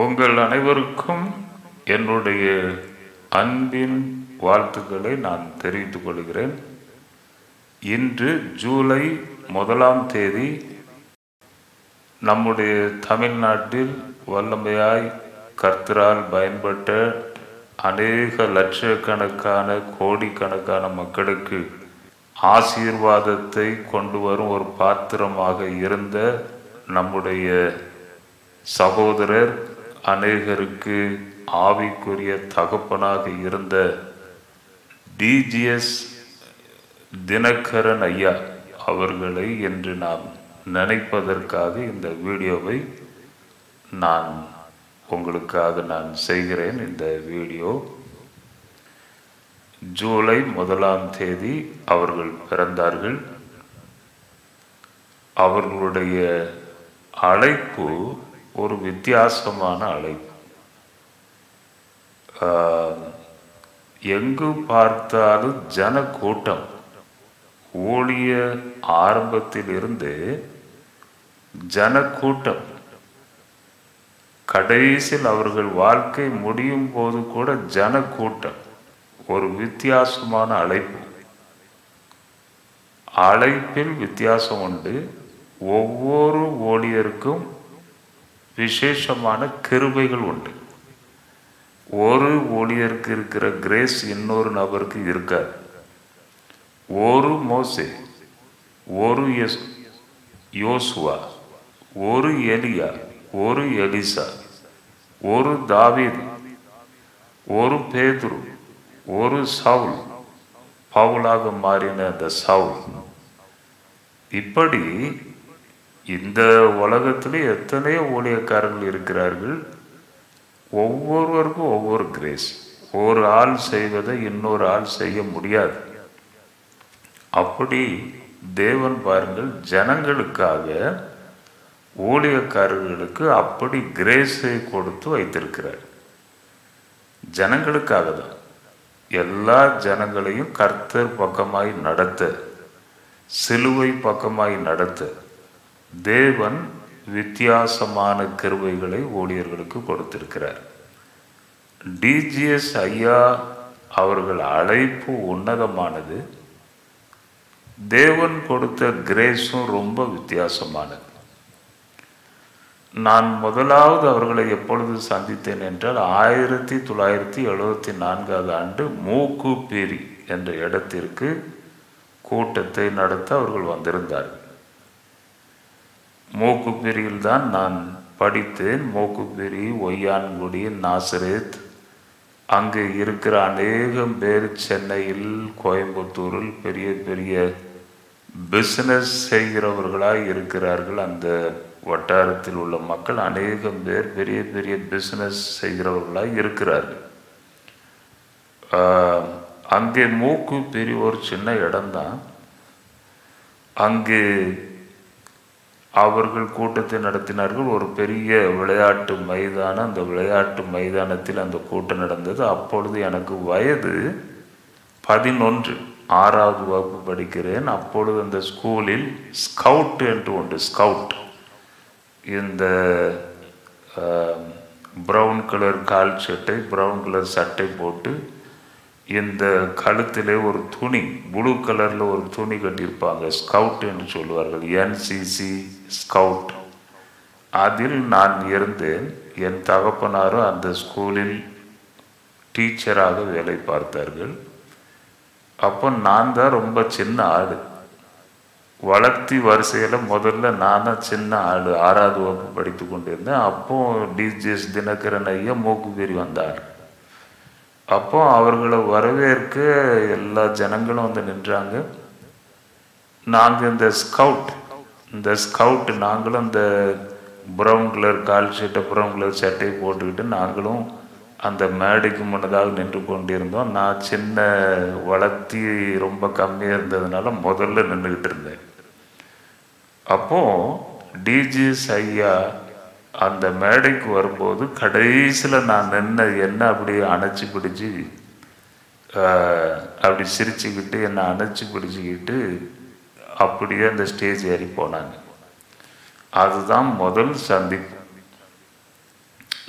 உங்கள் அனைவருக்கும் என்னுடைய அன்பின் வாழ்த்துக்களை நான் தெரிவித்துக் கொள்கிறேன். இன்று ஜூலை 1ஆம் தேதி நம்முடைய தமிழ்நாட்டில் வல்லமையாய் கர்த்தரால் பயன்பட்ட அநேக லட்சக்கணக்கான கோடிக்கணக்கான மக்களுக்கு ஆசீர்வாதத்தை கொண்டு வரும் ஒரு பாத்திரமாக இருந்த நம்முடைய சகோதரர், அநேகருக்கு ஆவிக்குரிய தகப்பனாக இருந்த டிஜிஎஸ் தினகரன் ஐயா அவர்களை என்று நாம் நினைப்பதற்காக இந்த வீடியோவை நான் உங்களுக்காக நான் செய்கிறேன். இந்த வீடியோ ஜூலை 1ஆம் தேதி அவர்கள் பிறந்தார்கள். அவர்களுடைய அழைப்பு ஒரு வித்தியாசமான அழைப்பு. எங்கு பார்த்தாலும் ஜன கூட்டம். ஊழிய ஆரம்பத்தில் இருந்து ஜன கூட்டம். கடைசியில் அவர்கள் வாழ்க்கை முடியும் போது கூட ஜன கூட்டம். ஒரு வித்தியாசமான அழைப்பு. அழைப்பில் வித்தியாசம் உண்டு. ஒவ்வொரு ஊழியருக்கும் விசேஷமான கிருபைகள் உண்டு. ஒரு ஊழியருக்கு இருக்கிற கிரேஸ் இன்னொரு நபருக்கு இருக்காது. ஒரு மோசே, ஒரு யோசுவா, ஒரு எலியா, ஒரு எலிசா, ஒரு தாவீது, ஒரு பேதுரு, ஒரு சவுல், பவுலாக மாறின அந்த சவுல். இப்படி இந்த உலகத்திலே எத்தனையோ ஊழியக்காரர்கள் இருக்கிறார்கள். ஒவ்வொருவருக்கும் ஒவ்வொரு கிரேஸ். ஒரு ஆள் செய்வதை இன்னொரு ஆள் செய்ய முடியாது. அப்படி தேவன் பாருங்கள், ஜனங்களுக்காக ஊழியக்காரர்களுக்கு அப்படி கிரேஸை கொடுத்து வைத்திருக்கிறார். ஜனங்களுக்காக தான். எல்லா ஜனங்களையும் கர்த்தர் பக்கமாய் நடத்த, சிலுவை பக்கமாய் நடத்த தேவன் வித்தியாசமான கிருபைகளை ஊழியர்களுக்கு கொடுத்திருக்கிறார். டிஜிஎஸ் ஐயா அவர்கள் அழைப்பு உன்னதமானது. தேவன் கொடுத்த கிரேஸும் ரொம்ப வித்தியாசமானது. நான் முதலாவது அவர்களை எப்பொழுது சந்தித்தேன் என்றால் 1974 ஆண்டு மூக்குப்பேரி என்ற இடத்திற்கு கூட்டத்தை நடத்த அவர்கள் வந்திருந்தார்கள். மூக்குப்பேரியில் தான் நான் படித்தேன். மூக்குப்பேரி, ஒய்யான்குடி, நாசரேத், அங்கே இருக்கிற அநேகம் பேர் சென்னையில், கோயம்புத்தூரில் பெரிய பெரிய பிஸ்னஸ் செய்கிறவர்களாய் இருக்கிறார்கள். அந்த வட்டாரத்தில் உள்ள மக்கள் அநேகம் பேர் பெரிய பெரிய பிஸ்னஸ் செய்கிறவர்களாய் இருக்கிறார்கள். அங்கே மூக்குப்பேரி ஒரு சின்ன இடம்தான். அங்கே அவர்கள் கூட்டத்தை நடத்தினார்கள். ஒரு பெரிய விளையாட்டு மைதானம். அந்த விளையாட்டு மைதானத்தில் அந்த கூட்டம் நடந்தது. அப்பொழுது எனக்கு வயது 11, 6வது வகுப்பு படிக்கிறேன். அப்பொழுது அந்த ஸ்கூலில் ஸ்கவுட் என்று உண்டு. ஸ்கவுட், இந்த ப்ரௌன் கலர் கால் சட்டை, ப்ரௌன் கலர் சட்டை போட்டு, இந்த கழுத்திலே ஒரு துணி, ப்ளூ கலரில் ஒரு துணி கட்டியிருப்பாங்க. ஸ்கவுட் என்று சொல்லுவார்கள். NCC scout. அதில் நான் இருந்தேன். என் தகப்பனாரும் அந்த ஸ்கூலில் டீச்சராக வேலை பார்த்தார்கள். அப்போ நான் தான் ரொம்ப சின்ன ஆள். வளர்த்தி வரிசையில் முதல்ல நான் தான் சின்ன ஆள். 6வது வகுப்பு படித்து கொண்டிருந்தேன். அப்போ டிஜிஎஸ் தினகரன் ஐயா மூக்குப்பேரி வந்தார். அப்போ அவர்களை வரவேற்க எல்லா ஜனங்களும் வந்து நின்றாங்க. நாங்கள் இந்த ஸ்கவுட் நாங்களும் இந்த ப்ரௌன் கலர் கால் சட்டை, ப்ரௌன் கலர் சட்டையை போட்டுக்கிட்டு நாங்களும் அந்த மேடைக்கு முன்னதாக நின்று கொண்டிருந்தோம். நான் சின்ன வளர்த்தி ரொம்ப கம்மியாக இருந்ததுனால முதல்ல நின்றுக்கிட்டு இருந்தேன். அப்போது டிஜிஎஸ் ஐயா அந்த மேடைக்கு வரும்போது கடைசியில் நான் என்ன அப்படியே அணைச்சி பிடிச்சி அப்படி சிரிச்சுக்கிட்டு என்னை அணைச்சி பிடிச்சிக்கிட்டு அப்படியே அந்த ஸ்டேஜ் ஏறி போனாங்க. அதுதான் முதல் சந்திப்பு.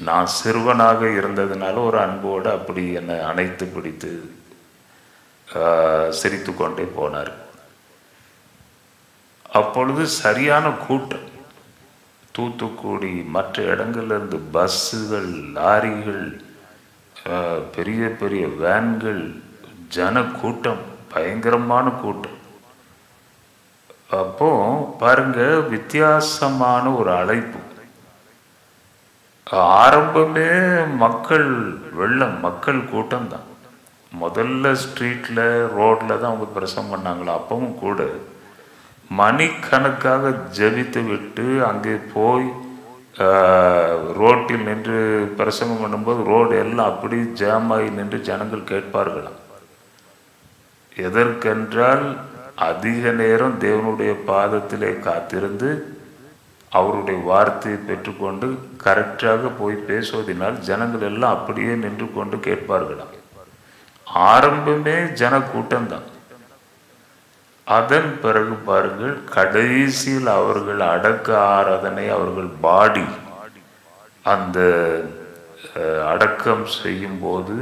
நான் சிறுவனாக இருந்ததுனால ஒரு அன்போடு அப்படி என்னை அணைத்து பிடித்து சிரித்து கொண்டே போனார். அப்பொழுது சரியான கூட்டம். தூத்துக்குடி மற்ற இடங்கள்லேருந்து பஸ்ஸுகள், லாரிகள், பெரிய பெரிய வேன்கள், ஜன கூட்டம், பயங்கரமான கூட்டம். அப்போ பாருங்க, வித்தியாசமான ஒரு அழைப்பு. ஆரம்பமே மக்கள் வெள்ளம், மக்கள் கூட்டம் தான். முதல்ல ஸ்ட்ரீட்டில் ரோட்டில் தான் அவங்க பிரசங்கம் பண்ணாங்களா. அப்பவும் கூட மணிக்கணக்காக ஜெபித்து விட்டு அங்கே போய் ரோட்டில் நின்று பிரசங்கம் பண்ணும்போது ரோடு எல்லாம் அப்படி ஜாமாகி நின்று ஜனங்கள் கேட்பார்களாம். எதற்கென்றால் அதிக நேரம் தேவனுடைய பாதத்திலே காத்திருந்து அவருடைய வார்த்தையை பெற்றுக்கொண்டு கரெக்டாக போய் பேசுவதனால் ஜனங்கள் எல்லாம் அப்படியே நின்று கொண்டு கேட்பார்களாம். ஆரம்பமே ஜன கூட்டம்தான். அதன் பிறகு பாருங்கள், கடைசியில் அவர்கள் அடக்க ஆராதனை, அவர்கள் பாடி அந்த அடக்கம் செய்யும் போது,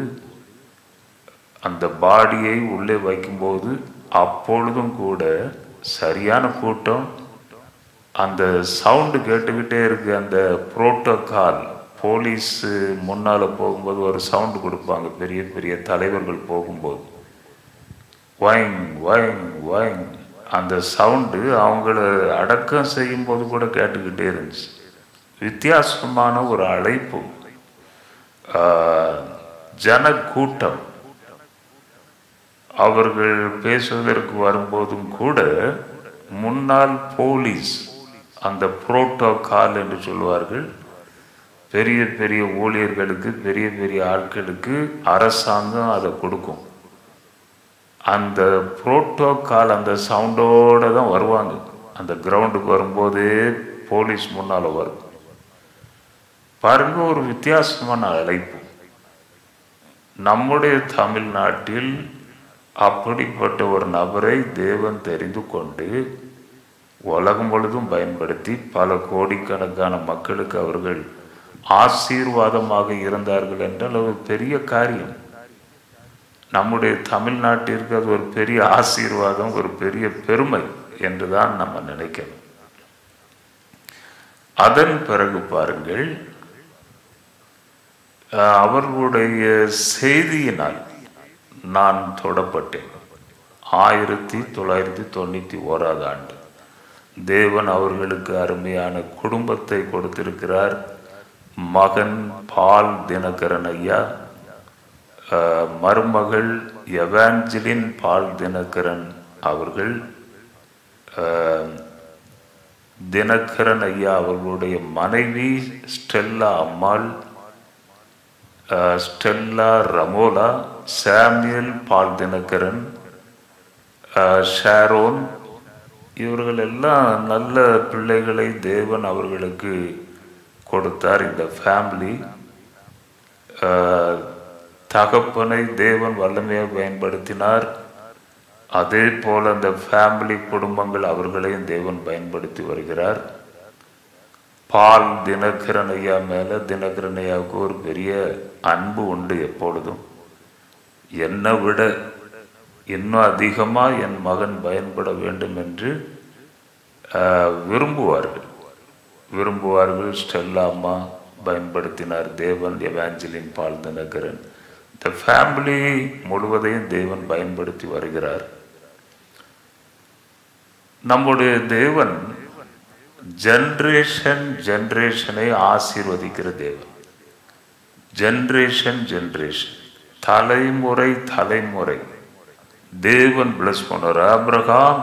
அந்த பாடியை உள்ளே வைக்கும்போது, அப்பொழுதும் கூட சரியான கூட்டம். அந்த சவுண்டு கேட்டுக்கிட்டே இருக்கு. அந்த புரோட்டோகால், போலீஸ் முன்னால் போகும்போது ஒரு சவுண்டு கொடுப்பாங்க, பெரிய பெரிய தலைவர்கள் போகும்போது, வைங் வைங் வைங், அந்த சவுண்டு அவங்கள அடக்கம் செய்யும்போது கூட கேட்டுக்கிட்டே இருந்துச்சு. வித்தியாசமான ஒரு அழைப்பு, ஜன கூட்டம். அவர்கள் பேசுவதற்கு வரும்போதும் கூட முன்னாள் போலீஸ், அந்த புரோட்டோகால் என்று சொல்வார்கள், பெரிய பெரிய ஊழியர்களுக்கு, பெரிய பெரிய ஆட்களுக்கு அரசாங்கம் அதை கொடுக்கும். அந்த புரோட்டோகால் அந்த சவுண்டோடு தான் வருவாங்க. அந்த கிரவுண்டுக்கு வரும்போதே போலீஸ் முன்னால் வரும். பாருங்க, ஒரு வித்தியாசமான அழைப்பு. நம்முடைய தமிழ்நாட்டில் அப்படிப்பட்ட ஒரு நபரை தேவன் தெரிந்து கொண்டு உலகம் முழுதும் பயன்படுத்தி பல கோடிக்கணக்கான மக்களுக்கு அவர்கள் ஆசீர்வாதமாக இருந்தார்கள் என்றால் ஒரு பெரிய காரியம். நம்முடைய தமிழ்நாட்டிற்கு அது ஒரு பெரிய ஆசீர்வாதம், ஒரு பெரிய பெருமை என்றுதான் நம்ம நினைக்கணும். அதன் பிறகு பாருங்கள், அவர்களுடைய செய்தியினால் நான் தொடப்பட்டேன். 1991 ஆண்டு தேவன் அவர்களுக்கு அருமையான குடும்பத்தை கொடுத்திருக்கிறார். மகன் பால் தினகரன் ஐயா, மருமகள் எவாஞ்சலின் பால் தினகரன் அவர்கள். தினகரன் ஐயா அவர்களுடைய மனைவி ஸ்டெல்லா அம்மாள், ஸ்டெல்லா ரமோலா, சாமுவேல் பால் தினகரன், ஷாரோன், இவர்கள் எல்லாம் நல்ல பிள்ளைகளை தேவன் அவர்களுக்கு கொடுத்தார். இந்த ஃபேமிலி, தகப்பனை தேவன் வல்லமையாக பயன்படுத்தினார். அதே போல் அந்த ஃபேமிலி குடும்பங்கள் அவர்களையும் தேவன் பயன்படுத்தி வருகிறார். பால் தினகரன் ஐயா மேலே தினகரன் ஐயாவுக்கு ஒரு பெரிய அன்பு உண்டு. எப்பொழுதும் என்னை விட இன்னும் அதிகமாக என் மகன் பயன்பட வேண்டும் என்று விரும்புவார்கள். ஸ்டெல்லா அம்மா பயன்படுத்தினார் தேவன், எவாஞ்சலின் பால் தினகரன். இந்த ஃபேமிலி முழுவதையும் தேவன் பயன்படுத்தி வருகிறார். நம்முடைய தேவன் ஜெனரேஷனை ஆசீர்வதிக்கிற தேவன். ஜெனரேஷன் தலைமுறை தலைமுறை தேவன் பிளஸ் பண்ணுவார். ஆபிரகாம்,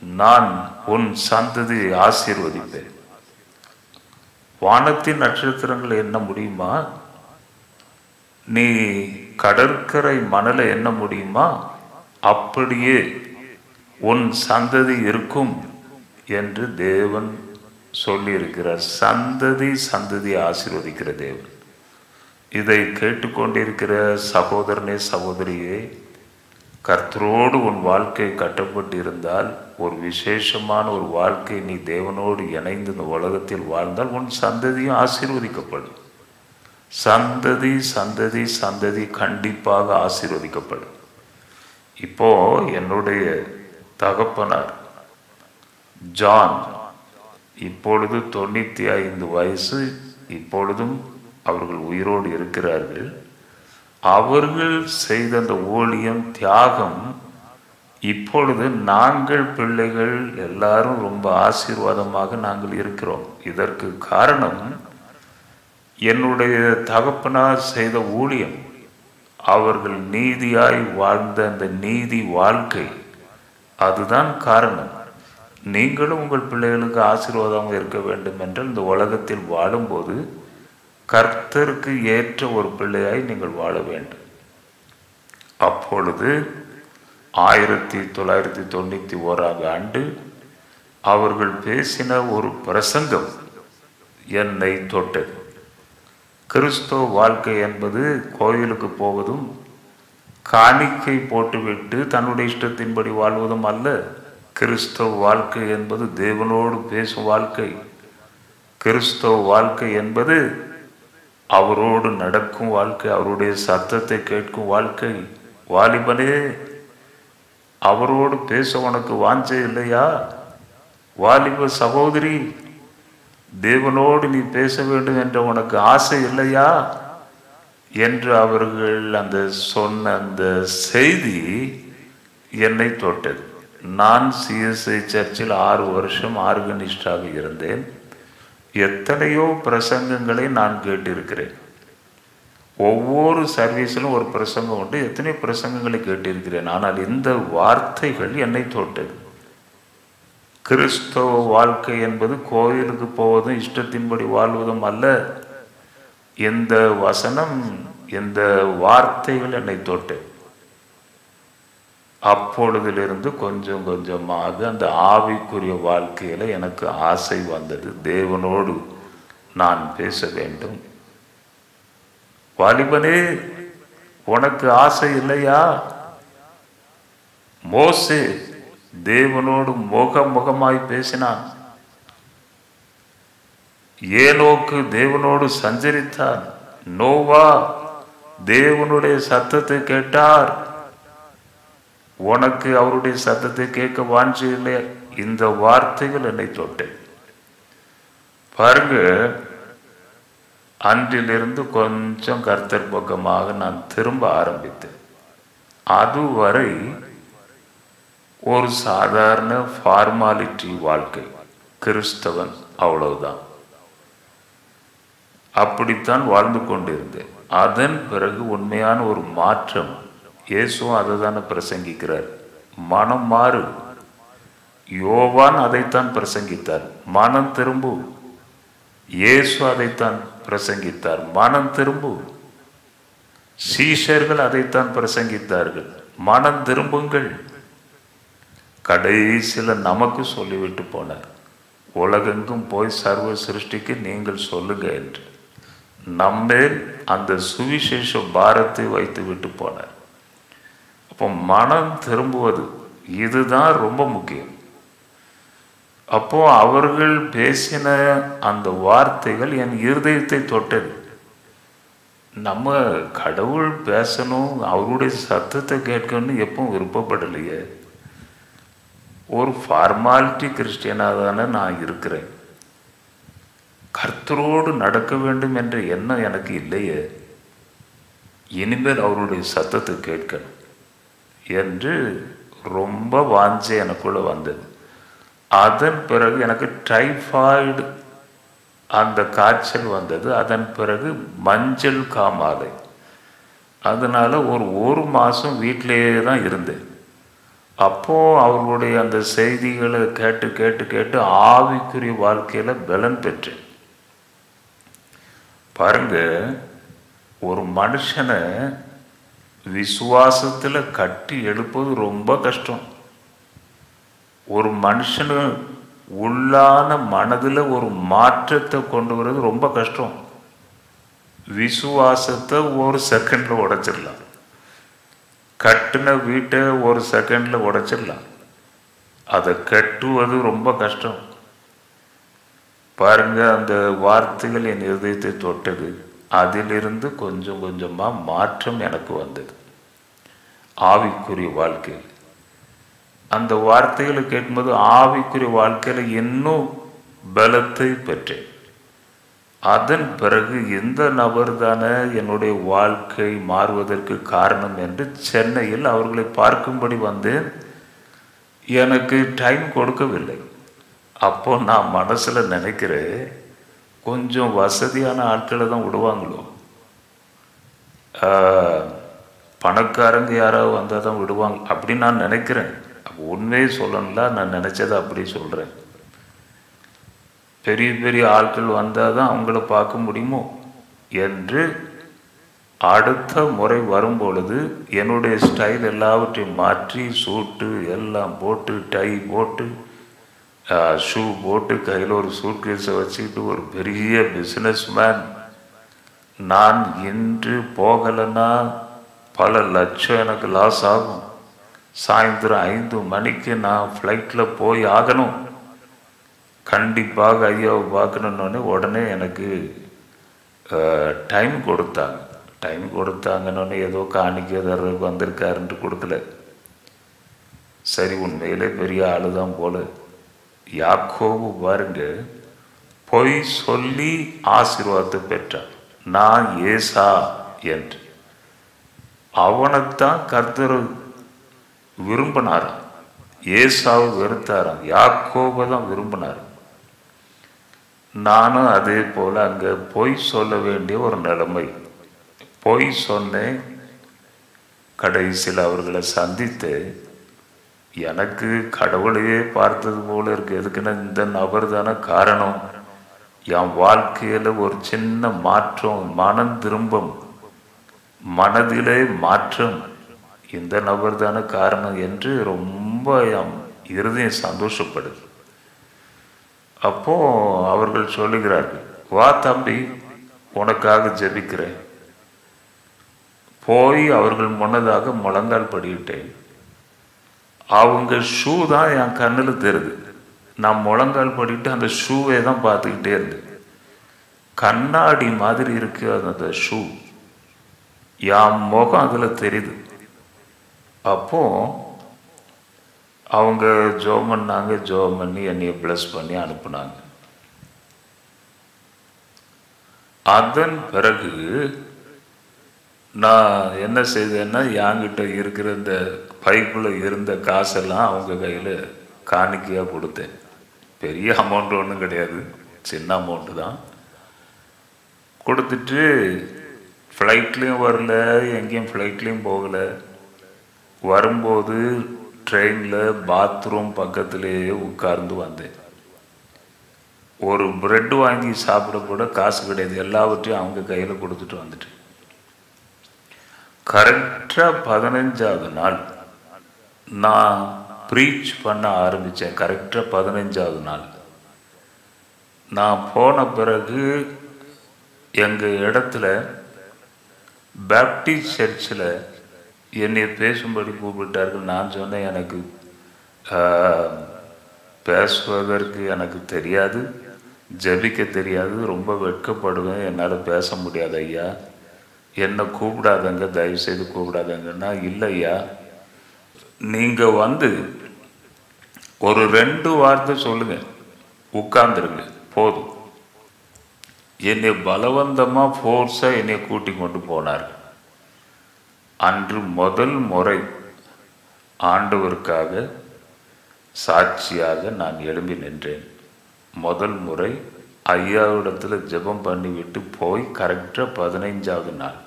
நான் உன் சந்ததியை ஆசீர்வதிப்பேன். வானத்தின் நட்சத்திரங்களை எண்ண முடியுமா? நீ கடற்கரை மணலை எண்ண முடியுமா? அப்படியே உன் சந்ததி இருக்கும் என்று தேவன் சொல்லியிருக்கிறார். சந்ததி ஆசீர்வதிக்கிற தேவன். இதை கேட்டுக்கொண்டிருக்கிற சகோதரனே, சகோதரியே, கர்த்தரோடு உன் வாழ்க்கை கட்டப்பட்டு இருந்தால், ஒரு விசேஷமான ஒரு வாழ்க்கை நீ தேவனோடு இணைந்து இந்த உலகத்தில் வாழ்ந்தால் உன் சந்ததியும் ஆசீர்வதிக்கப்படும். சந்ததி சந்ததி சந்ததி கண்டிப்பாக ஆசீர்வதிக்கப்படும். இப்போ என்னுடைய தகப்பனார் ஜான் இப்பொழுது 95 வயசு. இப்பொழுதும் அவர்கள் உயிரோடு இருக்கிறார்கள். அவர்கள் செய்த அந்த ஊழியம், தியாகம், இப்பொழுது நாங்கள் பிள்ளைகள் எல்லாரும் ரொம்ப ஆசீர்வாதமாக நாங்கள் இருக்கிறோம். இதற்கு காரணம் என்னுடைய தகப்பனார் செய்த ஊழியம், அவர்கள் நீதியாய் வாழ்ந்த அந்த நீதி வாழ்க்கை, அதுதான் காரணம். நீங்களும் உங்கள் பிள்ளைகளுக்கு ஆசீர்வாதமாக இருக்க வேண்டும் என்றால் இந்த உலகத்தில் வாழும்போது கர்த்தருக்கு ஏற்ற ஒரு பிள்ளையாய் நீங்கள் வாழ வேண்டும். அப்பொழுது 1991 ஆண்டு அவர்கள் பேசின ஒரு பிரசங்கம் என்னை தொட்டது. கிறிஸ்தவ வாழ்க்கை என்பது கோயிலுக்கு போவதும் காணிக்கை போட்டுவிட்டு தன்னுடைய இஷ்டத்தின்படி வாழ்வதும் அல்ல. கிறிஸ்தவ வாழ்க்கை என்பது தேவனோடு பேசும் வாழ்க்கை. கிறிஸ்தவ வாழ்க்கை என்பது அவரோடு நடக்கும் வாழ்க்கை, அவருடைய சத்தத்தை கேட்கும் வாழ்க்கை. வாலிபனே, அவரோடு பேச உனக்கு வாஞ்சை இல்லையா? வாலிப சகோதரி, தேவனோடு நீ பேச வேண்டும் என்ற உனக்கு ஆசை இல்லையா என்று அவர்கள் அந்த சொன்ன அந்த செய்தி என்னை தொட்டது. நான் CSI சர்ச்சில் 6 வருஷம் ஆர்கனிஸ்டாக இருந்தேன். எத்தனையோ பிரசங்கங்களை நான் கேட்டிருக்கிறேன். ஒவ்வொரு சர்வீஸிலும் ஒரு பிரசங்கம் உண்டு. எத்தனையோ பிரசங்கங்களை கேட்டிருக்கிறேன். ஆனால் இந்த வார்த்தைகள் என்னை தொட்டது. கிறிஸ்தவ வாழ்க்கை என்பது கோயிலுக்கு போவதும் இஷ்டத்தின்படி வாழ்வதும் அல்ல. இந்த வசனம், இந்த வார்த்தைகள் என்னை தொட்டது. அப்பொழுதிலிருந்து கொஞ்சம் கொஞ்சமாக அந்த ஆவிக்குரிய வாழ்க்கையில எனக்கு ஆசை வந்தது. தேவனோடு நான் பேச வேண்டும். வாலிபனே, உனக்கு ஆசை இல்லையா? மோசே தேவனோடு முகமாய் பேசினான். ஏனோக்கு தேவனோடு சஞ்சரித்தார். நோவா தேவனுடைய சத்தத்தை கேட்டார். உனக்கு அவருடைய சத்தத்தை கேட்க வாஞ்சி இல்லை? இந்த வார்த்தைகள் என்னை தொட்டேன். பாருங்க, அன்றிலிருந்து கொஞ்சம் கர்த்தர் பக்கமாக நான் திரும்ப ஆரம்பித்தேன். அதுவரை ஒரு சாதாரண ஃபார்மாலிட்டி வாழ்க்கை, கிறிஸ்தவன், அவ்வளவுதான். அப்படித்தான் வாழ்ந்து கொண்டிருந்தேன். அதன் பிறகு உண்மையான ஒரு மாற்றம். இயேசுவும் அதை தானே பிரசங்கிக்கிறார், மனம் மாறு. யோவான் அதைத்தான் பிரசங்கித்தார், மனம் திரும்பு. இயேசு அதைத்தான் பிரசங்கித்தார், மனம் திரும்பு. சீஷர்கள் அதைத்தான் பிரசங்கித்தார்கள், மனம் திரும்புங்கள். கடைசியில் நமக்கு சொல்லிவிட்டு போனார், உலகெங்கும் போய் சர்வ சிருஷ்டிக்கு நீங்கள் சொல்லுங்க என்று. நம்மேல் அந்த சுவிசேஷ பாரத்தை வைத்து விட்டு போனார். அப்போ மனம் திரும்புவது, இதுதான் ரொம்ப முக்கியம். அப்போ அவர்கள் பேசின அந்த வார்த்தைகள் என் இருதயத்தை தொட்டது. நம்ம கடவுள் பேசணும், அவருடைய சத்தத்தை கேட்கணும்னு எப்பவும் விருப்பப்படலையே. ஒரு ஃபார்மாலிட்டி கிறிஸ்டியனாக தானே நான் இருக்கிறேன். கர்த்தரோடு நடக்க வேண்டும் என்ற எண்ணம் எனக்கு இல்லையே. இனிமேல் அவருடைய சத்தத்தை கேட்கணும் என்று ரொம்ப வாஞ்சை எனக்குள்ள வந்தது. அதன் பிறகு எனக்கு டைஃபாய்டு அந்த காய்ச்சல் வந்தது. அதன் பிறகு மஞ்சள் காமாலை. அதனால ஒரு மாதம் வீட்டிலேயே தான் இருந்தேன். அப்போ அவர்களுடைய அந்த செய்திகளை கேட்டு கேட்டு கேட்டு ஆவிக்குரிய வாழ்க்கையில பலன் பெற்றேன். பாருங்க, ஒரு மனுஷனை விசுவாசத்துல கட்டி எழுப்பது ரொம்ப கஷ்டம். ஒரு மனுஷனு உள்ளான மனதில் ஒரு மாற்றத்தை கொண்டு வர்றது ரொம்ப கஷ்டம். விசுவாசத்தை ஒரு செகண்ட்ல உடைச்சிடலாம். கட்டின வீட்டை ஒரு செகண்டில் உடைச்சிடலாம். அதை கட்டுவது ரொம்ப கஷ்டம். பாருங்க, அந்த வார்த்தைகள் என் இதயத்தை தொட்டது. அதிலிருந்து கொஞ்சம் கொஞ்சமாக மாற்றம் எனக்கு வந்தது ஆவிக்குரிய வாழ்க்கையில். அந்த வார்த்தைகளை கேட்கும்போது ஆவிக்குரிய வாழ்க்கையில் இன்னும் பலத்தை பெற்றேன். அதன் பிறகு எந்த நபர் தானே என்னுடைய வாழ்க்கை மாறுவதற்கு காரணம் என்று சென்னையில் அவர்களை பார்க்கும்படி வந்தேன். எனக்கு டைம் கொடுக்கவில்லை. அப்போ நான் மனசில் நினைக்கிறேன், கொஞ்சம் வசதியான ஆட்களை தான் விடுவாங்களோ, பணக்காரங்க யாராவது வந்தால் தான் விடுவாங்க அப்படின்னு நான் நினைக்கிறேன். அப்போ உண்மையை சொல்லணும்ல, நான் நினச்சதை அப்படி சொல்கிறேன். பெரிய பெரிய ஆட்கள் வந்தால் தான் அவங்கள பார்க்க முடியுமோ என்று அடுத்த முறை வரும்பொழுது என்னுடைய ஸ்டைல் எல்லாவற்றையும் மாற்றி, சூட்டு எல்லாம் போட்டு, டை போட்டு, ஷூ போட்டு, கையில் ஒரு சூட்கேஸை வச்சுக்கிட்டு ஒரு பெரிய பிஸ்னஸ் மேன். நான் இன்று போகலைன்னா பல லட்சம் எனக்கு லாஸ் ஆகும். சாயந்தரம் 5 மணிக்கு நான் ஃப்ளைட்டில் போய் ஆகணும். கண்டிப்பாக ஐயாவை பார்க்கணுன்னே உடனே எனக்கு டைம் கொடுத்தாங்க. டைம் கொடுத்தாங்கன்னு ஏதோ காணிக்கை தர்றதுக்கு வந்திருக்காருன்ட்டு கொடுக்கல. சரி, உண்மையிலே பெரிய ஆளு தான் போல. யாக்கோபு பாருங்க, பொய் சொல்லி ஆசீர்வாதத்தை பெற்றான். நான் ஏசா என்று. அவனைத்தான் கர்த்தர் விரும்பினாராம். ஏசாவை வெறுத்தாராம், யாக்கோபை தான் விரும்பினார். நானும் அதே போல் அங்கே பொய் சொல்ல வேண்டிய ஒரு நிலைமை. பொய் சொன்னேன். கடைசியில் அவர்களை சந்தித்து எனக்கு கடவுளையே பார்த்தது போல இருக்கு. எதுக்குன்னா இந்த நபர் தானே காரணம். என் வாழ்க்கையில் ஒரு சின்ன மாற்றம், மனம் திரும்பம், மனதிலே மாற்றம், இந்த நபர் தானே காரணம் என்று ரொம்ப இருதயம் சந்தோஷப்படுது. அப்போ அவர்கள் சொல்லுகிறார்கள், வா தம்பி, உனக்காக ஜெபிக்கிறேன். போய் அவர்கள் முன்னதாக முழங்கால் படிக்கிட்டேன். அவங்க ஷூ தான் என் கண்ணில் தெரியுது. நான் முழங்கால் படிக்கிட்டு அந்த ஷூவை தான் பார்த்துக்கிட்டே இருந்தேன். கண்ணாடி மாதிரி இருக்கு அந்த ஷூ. என் முகம் அதில் தெரியுது. அப்போ அவங்க ஜோம் பண்ணாங்க. ஜோம் பண்ணி என்னைய பிளஸ் பண்ணி அனுப்புனாங்க. அதன் பிறகு நான் என்ன செய்தேன்னா, என்கிட்ட இருக்கிற இந்த பைப்பில் இருந்த காசெல்லாம் அவங்க கையில் காணிக்கையாக கொடுத்தேன். பெரிய அமௌண்ட் ஒன்றும் கிடையாது, சின்ன அமௌண்ட்டு தான். கொடுத்துட்டு ஃப்ளைட்லேயும் வரல, எங்கேயும் ஃப்ளைட்லேயும் போகலை. வரும்போது ட்ரெயினில் பாத்ரூம் பக்கத்திலேயே உட்கார்ந்து வந்தேன். ஒரு பிரெட் வாங்கி சாப்பிட கூட காசு கிடையாது. எல்லாவற்றையும் அவங்க கையில் கொடுத்துட்டு வந்துட்டேன். கரெக்டாக 15வது நாள் நான் ப்ரீச் பண்ண ஆரம்பித்தேன். கரெக்டாக 15வது நாள் நான் போன பிறகு எங்கள் இடத்துல பேப்டிஸ்ட் சர்ச்சில் என்னை பேசும்படி கூப்பிட்டார்கள். நான் சொன்னேன், எனக்கு பேசுவதற்கு எனக்கு தெரியாது, ஜெபிக்க தெரியாது, ரொம்ப வெட்கப்படுவேன், என்னால் பேச முடியாது ஐயா, என்னை கூப்பிடாதங்க, தயவுசெய்து கூப்பிடாதங்கன்னா. இல்லையா, நீங்கள் வந்து ஒரு 2 வார்த்தை சொல்லுங்கள், உட்கார்ந்துருங்க, போதும். என்னை பலவந்தமாக ஃபோர்ஸாக என்னை கூட்டி கொண்டு போனார். அன்று முதல் முறை ஆண்டவருக்காக சாட்சியாக நான் எழும்பி நின்றேன். முதல் முறை ஐயாவிடத்தில் ஜெபம் பண்ணிவிட்டு போய் கரெக்டாக 15வது நாள்.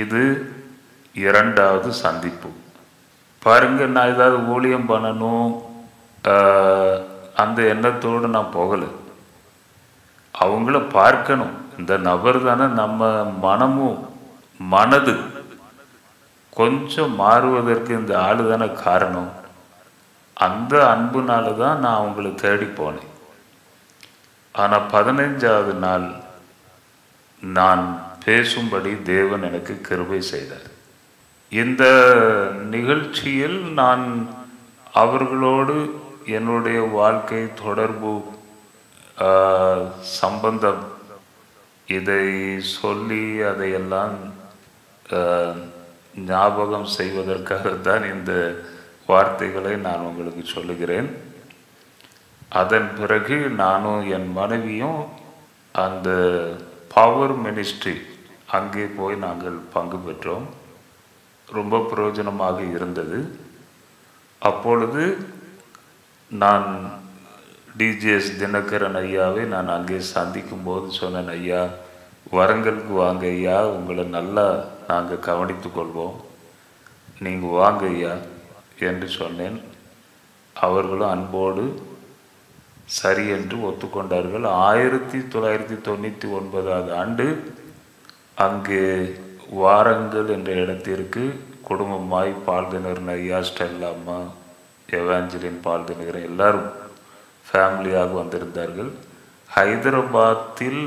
இது 2வது சந்திப்பு. பாருங்க, நான் ஏதாவது ஊழியம் பண்ணணும் அந்த எண்ணத்தோடு நான் போகலை. அவங்கள பார்க்கணும். இந்த நபர் தானே நம்ம மனமும் மனது கொஞ்சம் மாறுவதற்கு இந்த ஆளு தானே காரணம். அந்த அன்புனால தான் நான் அவங்கள தேடி போனேன். ஆனால் 15வது நாள் நான் பேசும்படி தேவன் எனக்கு கிருபை செய்தார். இந்த நிகழ்ச்சியில் நான் அவர்களோடு என்னுடைய வாழ்க்கை தொடர்பு சம்பந்தம் இதை சொல்லி அதையெல்லாம் ஞாபகம் செய்வதற்காகத்தான் இந்த வார்த்தைகளை நான் உங்களுக்கு சொல்லுகிறேன். அதன் பிறகு நானும் என் மனைவியும் அந்த பவர் மினிஸ்ட்ரி அங்கே போய் நாங்கள் பங்கு பெற்றோம். ரொம்ப பிரயோஜனமாக இருந்தது. அப்பொழுது நான் டிஜிஎஸ் தினகரன் ஐயாவை நான் அங்கே சந்திக்கும் போது சொன்னேன், ஐயா வரங்களுக்கு வாங்க ஐயா, உங்களை நல்லா நாங்கள் கவனித்து கொள்வோம், நீங்கள் வாங்க ஐயா என்று சொன்னேன். அவர்களும் அன்போடு சரி என்று ஒத்துக்கொண்டார்கள். 1999 ஆண்டு அங்கே வாரங்கள் என்ற இடத்திற்கு குடும்பமாய் பால்தினகரன் ஐயா, ஸ்டெல்லா அம்மா, எவாஞ்சலின் பால்தினகரன் எல்லாரும் ஃபேமிலியாக வந்திருந்தார்கள். ஹைதராபாத்தில்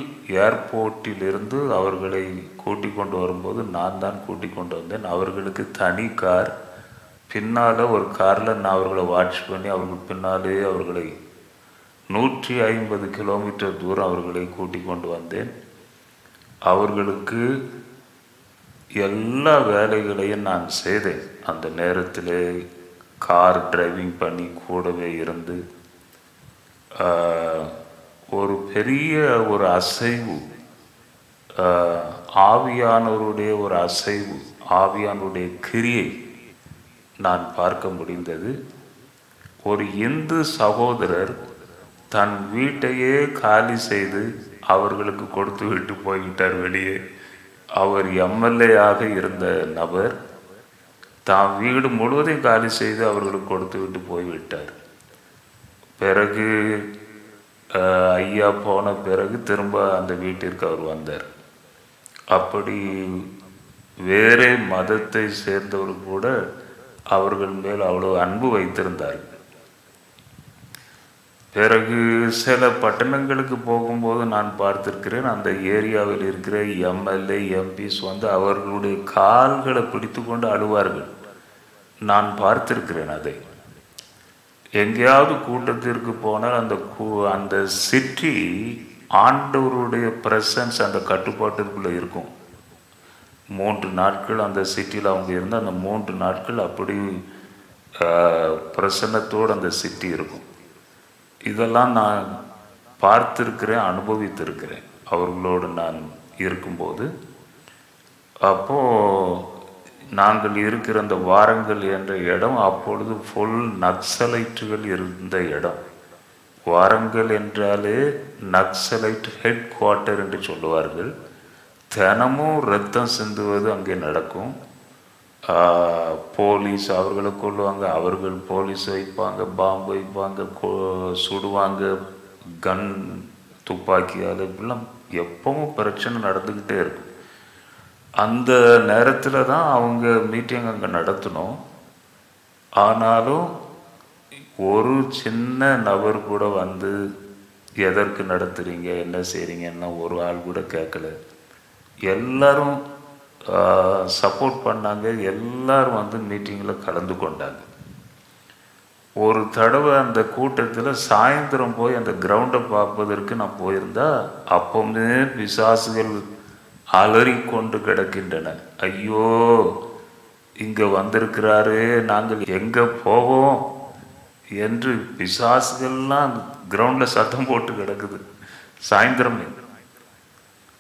ஏர்போர்ட்டிலிருந்து அவர்களை கூட்டிக் கொண்டு வரும்போது நான் தான் கூட்டிக் கொண்டு வந்தேன். அவர்களுக்கு தனி கார், பின்னால் ஒரு காரில் நான் அவர்களை வாட்ச் பண்ணி அவர்கள் பின்னாலே அவர்களை 150 கிலோமீட்டர் தூரம் அவர்களை கூட்டிக் கொண்டு வந்தேன். அவர்களுக்கு எல்லா வேலைகளையும் நான் செய்தேன். அந்த நேரத்தில் கார் டிரைவிங் பண்ணி கூடவே இருந்து ஒரு பெரிய ஒரு அசைவு, ஆவியானவருடைய ஒரு அசைவு, ஆவியானவருடைய கிரியை நான் பார்க்க முடிந்தது. ஒரு இந்து சகோதரர் தன் வீட்டையே காலி செய்து அவர்களுக்கு கொடுத்து விட்டு போய்விட்டார் வெளியே. அவர் எம்எல்ஏ ஆக இருந்த நபர் தான் வீடு முழுவதையும் காலி செய்து அவர்களுக்கு கொடுத்து விட்டு போய்விட்டார். பிறகு ஐயா போன பிறகு திரும்ப அந்த வீட்டிற்கு அவர் வந்தார். அப்படி வேறே மதத்தை சேர்ந்தவர் கூட அவர்கள் மேல் அவ்வளோ அன்பு வைத்திருந்தார்கள். பிறகு சில பட்டணங்களுக்கு போகும்போது நான் பார்த்திருக்கிறேன், அந்த ஏரியாவில் இருக்கிற எம்எல்ஏ எம்பிஸ் வந்து அவர்களுடைய கால்களை பிடித்து கொண்டு அழுவார்கள். நான் பார்த்திருக்கிறேன் அதை. எங்கேயாவது கூட்டத்திற்கு போனால் அந்த சிட்டி ஆண்டவருடைய பிரசன்ஸ் அந்த கட்டுப்பாட்டிற்குள்ளே இருக்கும். 3 நாட்கள் அந்த சிட்டியில் அவங்க இருந்தால் அந்த 3 நாட்கள் அப்படி பிரசன்னத்தோடு அந்த சிட்டி இருக்கும். இதெல்லாம் நான் பார்த்திருக்கிறேன், அனுபவித்திருக்கிறேன் அவர்களோடு நான் இருக்கும்போது. அப்போது நாங்கள் இருக்கிற அந்த வாரங்கள் என்ற இடம் அப்பொழுது ஃபுல் நக்சலைட்டுகள் இருந்த இடம். வாரங்கள் என்றாலே நக்சலைட் ஹெட் குவார்ட்டர் என்று சொல்லுவார்கள். தினமும் ரத்தம் சிந்துவது அங்கே நடக்கும். போலீஸ் அவர்களை கொள்ளுவாங்க, அவர்கள் போலீஸ் வைப்பாங்க, பாம்பு வைப்பாங்க, சுடுவாங்க, கன் துப்பாக்கியால், இப்படிலாம் எப்பவும் பிரச்சனை நடந்துக்கிட்டே இருக்கும். அந்த நேரத்தில் தான் அவங்க மீட்டிங் அங்கே நடத்தணும். ஆனாலும் ஒரு சின்ன நபர் கூட வந்து எதற்கு நடத்துகிறீங்க, என்ன செய்கிறீங்கன்னா ஒரு ஆள் கூட கேட்கல. எல்லாரும் சப்போர்ட் பண்ணாங்க. எல்லாரும் வந்து மீட்டிங்கில் கலந்து கொண்டாங்க. ஒரு தடவை அந்த கூட்டத்தில் சாயந்தரம் போய் அந்த கிரவுண்டை பார்ப்பதற்கு நான் போயிருந்தா அப்போவுமே பிசாசுகள் அலறி கொண்டு கிடக்கின்றன. ஐயோ இங்கே வந்திருக்கிறாரு, நாங்கள் எங்கே போவோம் என்று பிசாசுகள்லாம் கிரவுண்டில் சத்தம் போட்டு கிடக்குது சாயந்தரம்.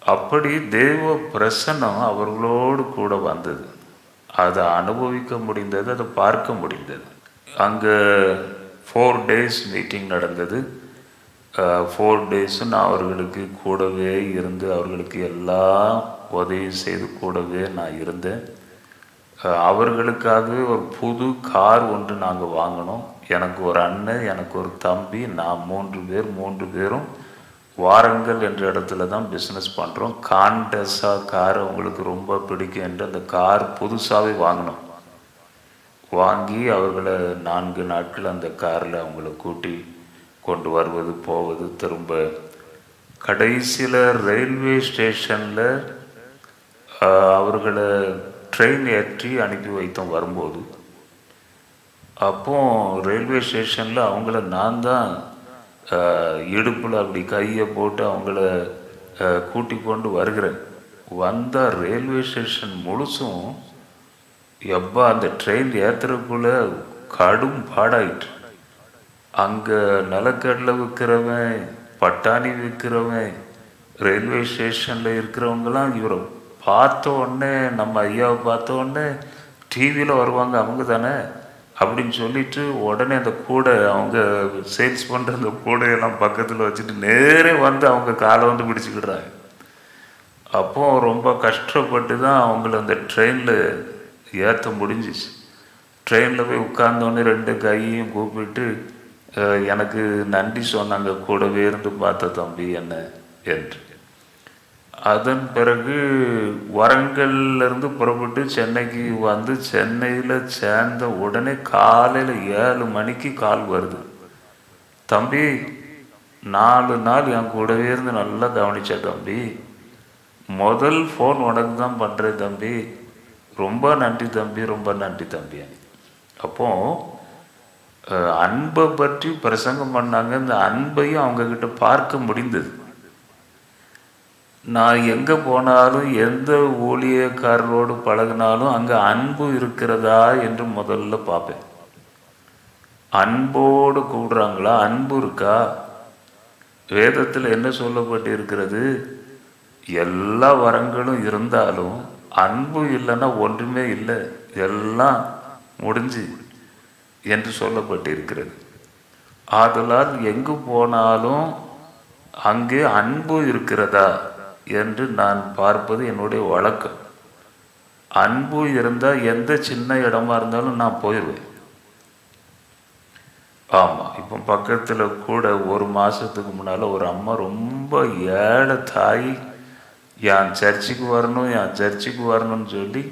அப்படி தேவ பிரசன்னம் அவர்களோடு கூட வந்தது. அதை அனுபவிக்க முடிந்தது, அதை பார்க்க முடிந்தது. அங்கே 4 days மீட்டிங் நடந்தது. 4 days நான் அவர்களுக்கு கூடவே இருந்து அவர்களுக்கு எல்லாம் உதவி செய்து கூடவே நான் இருந்தேன். அவர்களுக்காகவே ஒரு புது கார் ஒன்று நாங்கள் வாங்கினோம். எனக்கு ஒரு அண்ணன், எனக்கு ஒரு தம்பி, நான் 3 பேரும் வாரங்கள் என்ற இடத்துல தான் பிஸ்னஸ் பண்ணுறோம். காண்டஸா கார் அவங்களுக்கு ரொம்ப பிடிக்கும் என்று அந்த கார் புதுசாகவே வாங்கினோம். வாங்கி அவர்களை 4 நாட்கள் அந்த காரில் அவங்கள கூட்டி கொண்டு வருவது போவது, திரும்ப கடைசியில் ரயில்வே ஸ்டேஷனில் அவர்களை ட்ரெயின் ஏற்றி அனுப்பி வைத்தோம் வரும்போது. அப்போ ரயில்வே ஸ்டேஷனில் அவங்கள நான் தான் இடுப்பில் அப்படி கையை போட்டு அவங்கள கூட்டி கொண்டு வருகிறேன். வந்தால் ரயில்வே ஸ்டேஷன் முழுசும் எப்பா அந்த ட்ரெயின் ஏற்றுறதுக்குள்ளே கடும் பாடாயிட்டு. அங்கே நிலக்கடலை விற்கிறவன், பட்டாணி விற்கிறவன், ரயில்வே ஸ்டேஷனில் இருக்கிறவங்களாம் இவரை பார்த்த உடனே, நம்ம ஐயாவை பார்த்த உடனே டிவியில் வருவாங்க அவங்க தானே அப்படின்னு சொல்லிட்டு உடனே அந்த கூடை அவங்க சேல்ஸ் பண்ணுற அந்த கூடையெல்லாம் பக்கத்தில் வச்சுட்டு நேரே வந்து அவங்க காலை வந்து பிடிச்சிக்கிடுறாங்க. அப்போ ரொம்ப கஷ்டப்பட்டு தான் அவங்கள அந்த ட்ரெயினில் ஏற்ற முடிஞ்சிச்சு. ட்ரெயினில் போய் உட்கார்ந்தோடனே 2 கையையும் கூப்பிட்டு எனக்கு நன்றி சொன்னாங்க, கூடவே இருந்து பார்த்த தம்பி என்ன என்று. அதன் பிறகு வரங்கல்லேருந்து புறப்பட்டு சென்னைக்கு வந்து சென்னையில் சேர்ந்த உடனே காலையில் 7 மணிக்கு கால் வருது. தம்பி 4 நாள் என் கூடவே இருந்து நல்லா கவனிச்ச தம்பி, முதல் ஃபோன் உனக்கு தான் பண்ணுறேன் தம்பி, ரொம்ப நன்றி தம்பி, ரொம்ப நன்றி தம்பி. அப்போ அன்பை பற்றி பிரசங்கம் பண்ணாங்க. இந்த அன்பையும் அவங்கக்கிட்ட பார்க்க முடிந்தது. நான் எங்கே போனாலும் எந்த ஊழியக்காரரோடு பழகினாலும் அங்கே அன்பு இருக்கிறதா என்று முதல்ல பார்ப்பேன். அன்போடு கூடுறாங்களா, அன்பு இருக்கா? வேதத்தில் என்ன சொல்லப்பட்டு இருக்கிறது? எல்லா வரங்களும் இருந்தாலும் அன்பு இல்லைன்னா ஒன்றுமே இல்லை, எல்லாம் முடிஞ்சு என்று சொல்லப்பட்டு இருக்கிறது. ஆதலால் எங்கு போனாலும் அங்கே அன்பு இருக்கிறதா என்று நான் பார்ப்பது என்னுடைய வழக்கம். அன்பு இருந்தால் எந்த சின்ன இடமா இருந்தாலும் நான் போயிடுவேன். ஆமாம், இப்போ பக்கத்தில் கூட 1 மாதத்துக்கு முன்னால் ஒரு அம்மா, ரொம்ப ஏழை தாய், என் சர்ச்சுக்கு வரணும் என் சர்ச்சுக்கு வரணும்னு சொல்லி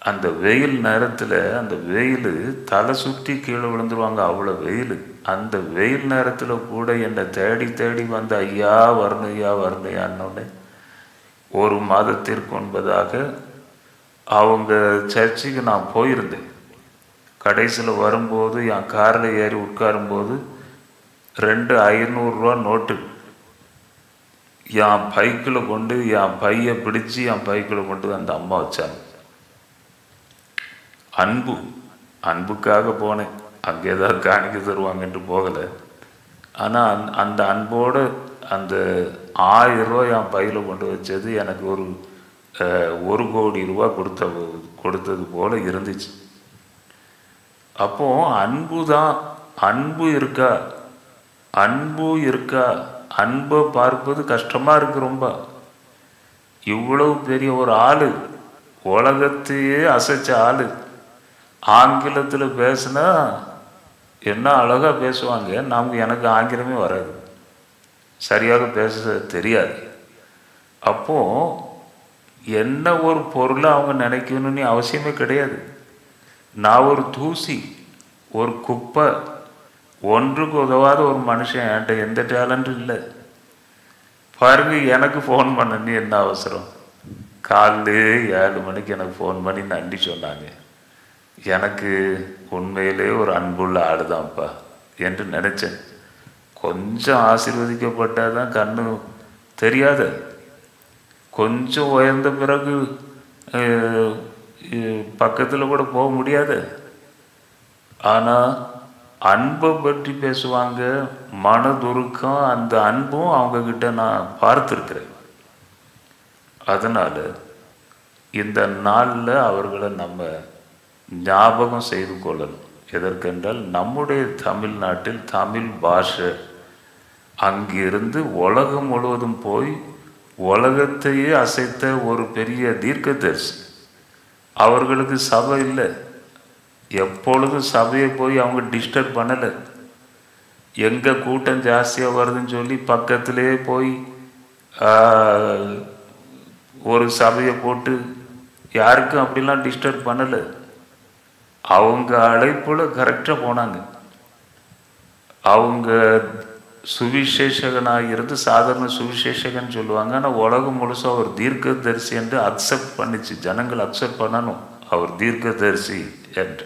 அந்த வெயில் நேரத்தில், அந்த வெயில் தலை சுற்றி கீழே விழுந்துருவாங்க, அவ்வளோ வெயில். அந்த வெயில் நேரத்தில் கூட என்னை தேடி தேடி வந்து ஐயா வரணும் ஐயா வரணுயான்னொன்னே 1 மாதத்திற்கு முன்பதாக அவங்க சர்ச்சுக்கு நான் போயிருந்தேன். கடைசியில் வரும்போது என் காரில் ஏறி உட்காரும்போது 2 500 நோட்டு என் பைக்கில் கொண்டு, என் பையை பிடிச்சி என் பைக்கில் கொண்டு அந்த அம்மா வச்சாங்க. அன்புக்காக போனேன். அங்கே ஏதாவது காணிக்க தருவாங்கன்ட்டு போகலை. ஆனால் அந்த அன்போடு அந்த 1000 ரூபா என் பையில் கொண்டு வச்சது எனக்கு ஒரு 1 கோடி ரூபா கொடுத்தது போல இருந்துச்சு. அப்போ அன்பு தான். அன்பு இருக்கா? அன்பை பார்ப்பது கஷ்டமா இருக்கு ரொம்ப. இவ்வளவு பெரிய ஒரு ஆளு, உலகத்தையே அசைச்ச ஆளு, ஆங்கிலத்தில் பேசினா என்ன அழகா பேசுவாங்க. எனக்கு ஆங்கிலமே வராது, சரியாக பேச தெரியாது. அப்போ என்ன ஒரு பொருளை அவங்க நினைக்கணும்னு அவசியமே கிடையாது. நான் ஒரு தூசி, ஒரு குப்பை, ஒன்றுக்கு உதவாத ஒரு மனுஷன். என்கிட்ட எந்த டேலண்ட்டும் இல்லை. பாருங்க, எனக்கு ஃபோன் பண்ணி என்ன அவசரம்? காலையிலே 7 மணிக்கு எனக்கு ஃபோன் பண்ணி நன்றி சொன்னாங்க. எனக்கு உண்மையிலே ஒரு அன்புள்ள ஆளுதான்ப்பா என்று நினச்சேன். கொஞ்சம் ஆசீர்வதிக்கப்பட்டால் தான் கண்ணு தெரியாத, கொஞ்சம் உயர்ந்த பிறகு பக்கத்தில் கூட போக முடியாது. ஆனால் அன்பை பற்றி பேசுவாங்க, மனதுருக்கம், அந்த அன்பும் அவங்கக்கிட்ட நான் பார்த்துருக்கிறேன். அதனால் இந்த நாளில் அவர்களை நம்ம ஞாபகம் செய்து கொள்ளணும். எதற்கென்றால் நம்முடைய தமிழ்நாட்டில் தமிழ் பாஷை அங்கிருந்து உலகம் முழுவதும் போய் உலகத்தையே அசைத்த ஒரு பெரிய தீர்க்கதரிசி. அவர்களுக்கு சபை இல்லை, எப்பொழுதும் சபையை போய் அவங்க டிஸ்டர்ப் பண்ணலை. எங்கே கூட்டம் ஜாஸ்தியாக வருதுன்னு சொல்லி பக்கத்திலே போய் ஒரு சபையை போட்டு யாருக்கும் அப்படிலாம் டிஸ்டர்ப் பண்ணலை. அவங்க அழைப்புல கரெக்டாக போனாங்க. அவங்க சுவிசேஷகனாக இருந்து சாதாரண சுவிசேஷகன் சொல்லுவாங்க. ஆனால் உலகம் முழுசும் அவர் தீர்க்கதரிசி என்று அக்செப்ட் பண்ணிச்சு. ஜனங்கள் அக்செப்ட் பண்ணணும் அவர் தீர்க்கதரிசி என்று.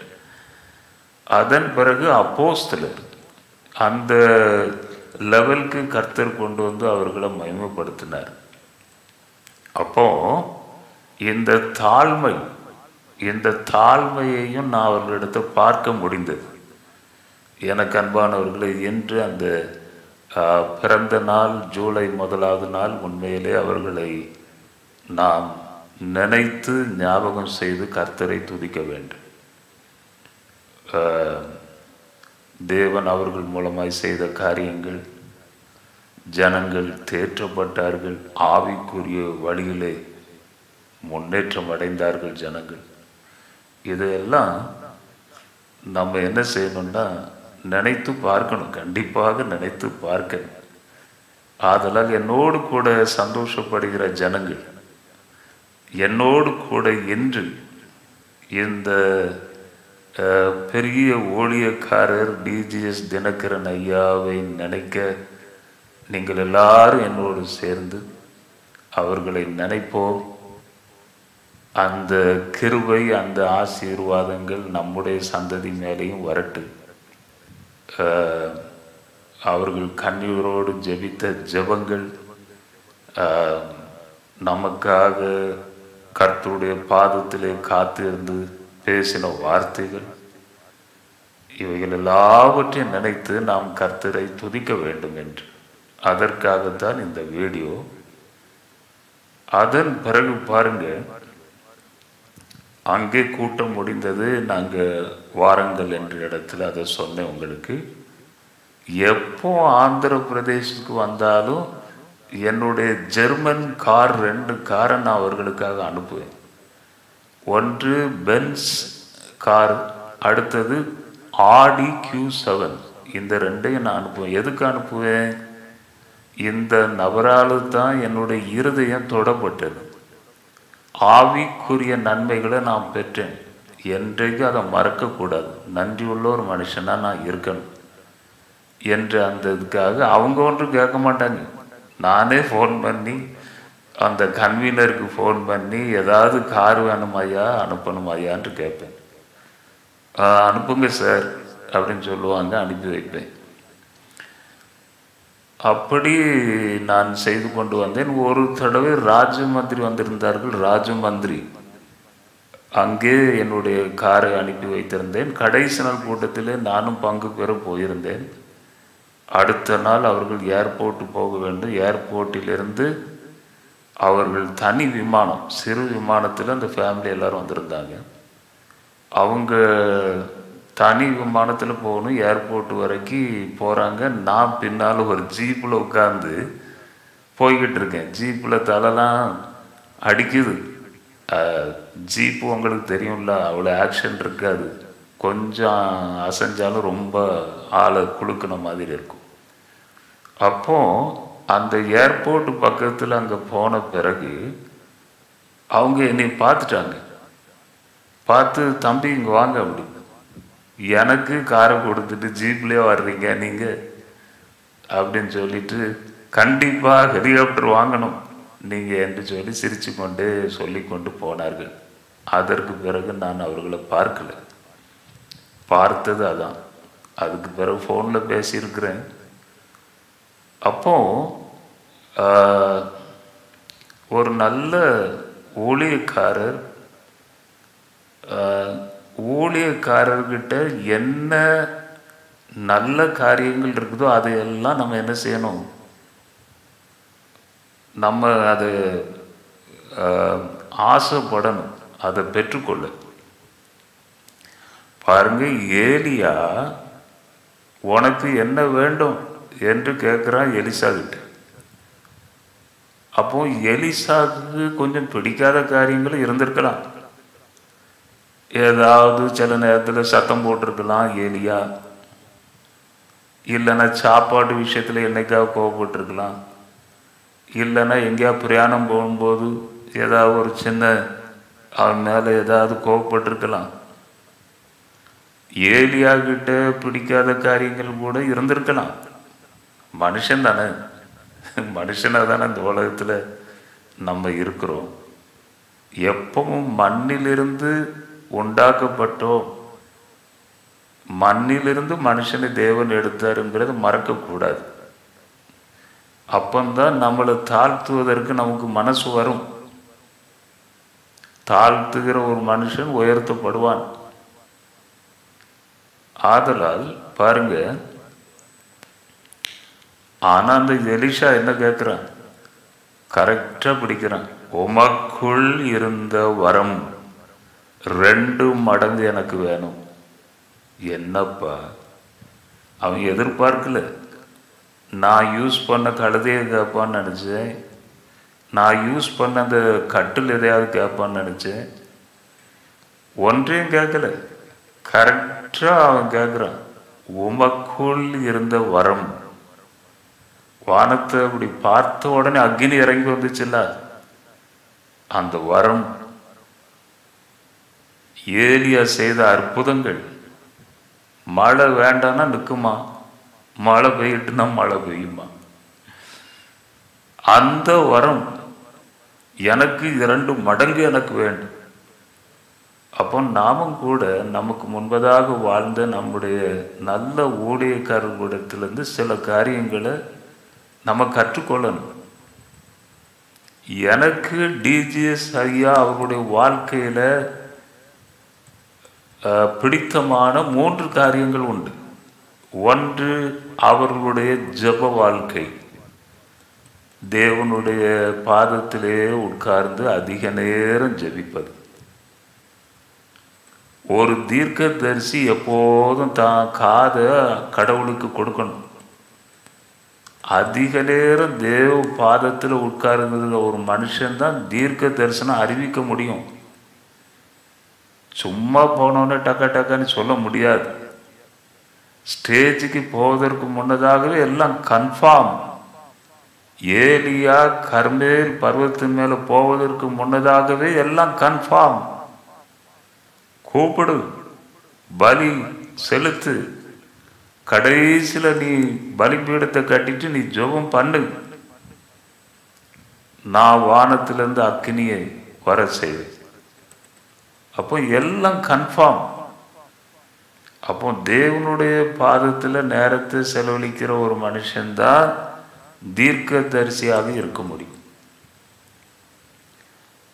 அதன் பிறகு அப்போஸ்தலர் அந்த லெவலுக்கு கர்த்தர் கொண்டு வந்து அவர்களை மகிமைப்படுத்தினார். அப்போ இந்த தாழ்மையையும் நான் அவர்களிடத்தை பார்க்க முடிந்தது. எனக்கு அன்பானவர்களை, இன்று அந்த பிறந்த நாள் ஜூலை 1ஆவது நாள் உண்மையிலே அவர்களை நாம் நினைத்து ஞாபகம் செய்து கர்த்தரை துதிக்க வேண்டும். தேவன் அவர்கள் மூலமாய் செய்த காரியங்கள், ஜனங்கள் தேற்றப்பட்டார்கள், ஆவிக்குரிய வழியிலே முன்னேற்றம் அடைந்தார்கள் ஜனங்கள். இதையெல்லாம் நம்ம என்ன செய்யணும்னா நினைத்து பார்க்கணும், கண்டிப்பாக நினைத்து பார்க்கணும். ஆதலால் என்னோடு கூட சந்தோஷப்படுகிற ஜனங்கள், என்னோடு கூட என்று இந்த பெரிய ஊழியக்காரர் டிஜிஎஸ் தினகரன் ஐயாவை நினைக்க நீங்கள் எல்லாரும் என்னோடு சேர்ந்து அவர்களை நினைப்போம். அந்த கிருபை, அந்த ஆசீர்வாதங்கள் நம்முடைய சந்ததி மேலேயும் வரட்டு. அவர்கள் கண்ணீரோடு ஜெபித்த ஜெபங்கள், நமக்காக கர்த்தருடைய பாதத்திலே காத்திருந்து பேசின வார்த்தைகள், இவைகள் எல்லாவற்றையும் நினைத்து நாம் கர்த்தரை துதிக்க வேண்டும் என்று, அதற்காகத்தான் இந்த வீடியோ. அதன் பிறகு பாருங்க, அங்கே கூட்டம் முடிந்தது. நாங்கள் வாரங்கள் என்ற இடத்துல அதை சொன்னேன் உங்களுக்கு. எப்போ ஆந்திர பிரதேசத்துக்கு வந்தாலும் என்னுடைய ஜெர்மன் கார் 2 காரை நான் அவர்களுக்காக அனுப்புவேன். ஒன்று பென்ஸ் கார், அடுத்தது ஆடி Q7. இந்த 2ஐயும் நான் அனுப்புவேன். எதுக்கு அனுப்புவேன்? இந்த நபரால் தான் என்னுடைய இருதயம் தொடப்பட்டது. ஆவிக்குரிய நன்மைகளை நான் பெற்றேன். என்றைக்கு அதை மறக்கக்கூடாது. நன்றி உள்ள ஒரு மனுஷனாக நான் இருக்கணும் என்று அந்த இதுக்காக அவங்க ஒன்றும் கேட்க மாட்டாங்க. நானே ஃபோன் பண்ணி அந்த கன்வீனருக்கு ஃபோன் பண்ணி ஏதாவது கார் வேணுமாயா, அனுப்பணுமாயான்ட்டு கேட்பேன். அனுப்புங்க சார் அப்படின்னு சொல்லுவாங்க, அனுப்பி வைப்பேன். அப்படி நான் செய்து கொண்டு வந்தேன். ஒரு தடவை ராஜமந்திரி வந்திருந்தார்கள். ராஜமந்திரி அங்கே என்னுடைய காரை அனுப்பி வைத்திருந்தேன். கடைசி நாள் கூட்டத்தில் நானும் பங்கு பெற போயிருந்தேன். அடுத்த நாள் அவர்கள் ஏர்போர்ட்டு போக வேண்டும். ஏர்போர்ட்டிலிருந்து அவர்கள் தனி விமானம், சிறு விமானத்தில் அந்த ஃபேமிலி எல்லோரும் வந்திருந்தாங்க. அவங்க தனி விமானத்தில் போகணும். ஏர்போர்ட்டு வரைக்கும் போகிறாங்க. நான் பின்னால் ஒரு ஜீப்பில் உட்காந்து போய்கிட்டு இருக்கேன். ஜீப்பில் தலைலாம் அடிக்குது. ஜீப்பு உங்களுக்கு தெரியும்ல, அவ்வளோ ஆக்ஷன் இருக்காது. கொஞ்சம் அசைஞ்சாலும் ரொம்ப ஆளை குலுக்கின மாதிரி இருக்கும். அப்போது அந்த ஏர்போர்ட்டு பக்கத்தில் அங்கே போன பிறகு அவங்க என்னை பார்த்துட்டாங்க. பார்த்து, தம்பி இங்கே வாங்க அப்படி, எனக்கு காரை கொடுத்துட்டு ஜீப்லேயே வர்றீங்க நீங்கள் அப்படின்னு சொல்லிட்டு, கண்டிப்பாக ஹெலிகாப்டர் வாங்கணும் நீங்கள் என்று சொல்லி சிரித்து கொண்டு சொல்லி கொண்டு போனார்கள். அதற்கு பிறகு நான் அவர்களை பார்க்கலை. பார்த்தது அதான். அதுக்கு பிறகு ஃபோனில் பேசியிருக்கிறேன். அப்போ ஒரு நல்ல ஊழியக்காரர்கிட்ட என்ன நல்ல காரியங்கள் இருக்குதோ அதையெல்லாம் நம்ம என்ன செய்யணும்? நம்ம அது ஆசைப்படணும், அதை பெற்றுக்கொள்ள. பாருங்க, ஏலியா உனக்கு என்ன வேண்டும் என்று கேட்குறான் எலிசா கிட்ட. அப்போ எலிசாவுக்கு கொஞ்சம் பிடிக்காத காரியங்களும் இருந்திருக்கலாம். ஏதாவது சில நேரத்தில் சத்தம் போட்டிருக்கலாம் ஏலியா, இல்லைன்னா சாப்பாட்டு விஷயத்தில் என்னைக்காவது கோவப்பட்டிருக்கலாம், இல்லைன்னா எங்கேயா பிரயாணம் போகும்போது ஏதாவது ஒரு சின்ன அவன் மேலே ஏதாவது கோவப்பட்டிருக்கலாம். ஏலியா கிட்ட பிடிக்காத காரியங்கள் கூட இருந்திருக்கலாம். மனுஷன் தானே, மனுஷனாக தானே இந்த உலகத்தில் நம்ம இருக்கிறோம். எப்பவும் மண்ணிலிருந்து உண்டாக்கப்பட்டோம். மண்ணிலிருந்து மனுஷனை தேவன் எடுத்தாருங்கிறத மறக்கக்கூடாது. அப்பந்தான் நம்மளை தாழ்த்துவதற்கு நமக்கு மனசு வரும். தாழ்த்துகிற ஒரு மனுஷன் உயர்த்தப்படுவான். ஆதலால் பாருங்க, ஆனா அந்த எலிஷா என்ன கேட்கிறான்? கரெக்டா பிடிக்கிறான். உமக்குள் இருந்த வரம் 2 மடங்கு எனக்கு வேணும். என்னப்பா, அவன் எதிர்பார்க்கல. நான் யூஸ் பண்ண கழுதையை கேட்பான்னு நினச்சேன், நான் யூஸ் பண்ண அந்த கட்டில் எதையாவது கேட்பான்னு நினச்சேன். ஒன்றையும் கேட்கல. கரெக்டாக அவன் கேட்குறான், உமக்குள் இருந்த வரம். வானத்தை அப்படி பார்த்த உடனே அக்னி இறங்கி வந்துச்சுல்ல, அந்த வரம். ஏலியா செய்த அற்புதங்கள். மழை வேண்டான்னா நிற்குமா? மழை பெய்யட்டுனா மழை பெய்யுமா? அந்த வரம் எனக்கு 2 மடங்கு எனக்கு வேண்டும். அப்போ நாமும் கூட நமக்கு முன்பதாக வாழ்ந்த நம்முடைய நல்ல ஊழியக்காரர்களிடத்திலிருந்து சில காரியங்களை நம்ம கற்றுக்கொள்ளணும். எனக்கு டிஜிஎஸ் ஐயா அவருடைய வாழ்க்கையில பிடித்தமான 3 காரியங்கள் உண்டு. ஒன்று, அவர்களுடைய ஜெப வாழ்க்கை. தேவனுடைய பாதத்திலே உட்கார்ந்து அதிக நேரம் ஜெபிப்பது. ஒரு தீர்க்கதரிசி எப்போதும் தான் காதை கடவுளுக்கு கொடுக்கணும். அதிக நேரம் தேவ பாதத்தில் உட்கார்ந்துருந்த ஒரு மனுஷன்தான் தீர்க்க தரிசனம் அறிவிக்க முடியும். சும்மா போனோன்னு டக்க டக்குன்னு சொல்ல முடியாது. ஸ்டேஜுக்கு போவதற்கு முன்னதாகவே எல்லாம் கன்ஃபார்ம். ஏலியா கர்மேல் பர்வத்தின் மேலே போவதற்கு முன்னதாகவே எல்லாம் கன்ஃபார்ம். கூப்பிடு, பலி செலுத்து, கடைசியில் நீ பலிபீடத்தை கட்டிட்டு நீ ஜெபம் பண்ணு, நான் வானத்திலிருந்து அக்னியை வர செய்வேன். அப்போ எல்லாம் கன்ஃபார்ம். அப்போ தேவனுடைய பாதத்தில் நேரத்தை செலவழிக்கிற ஒரு மனுஷன்தான் தீர்க்க தரிசியாக இருக்க முடியும்.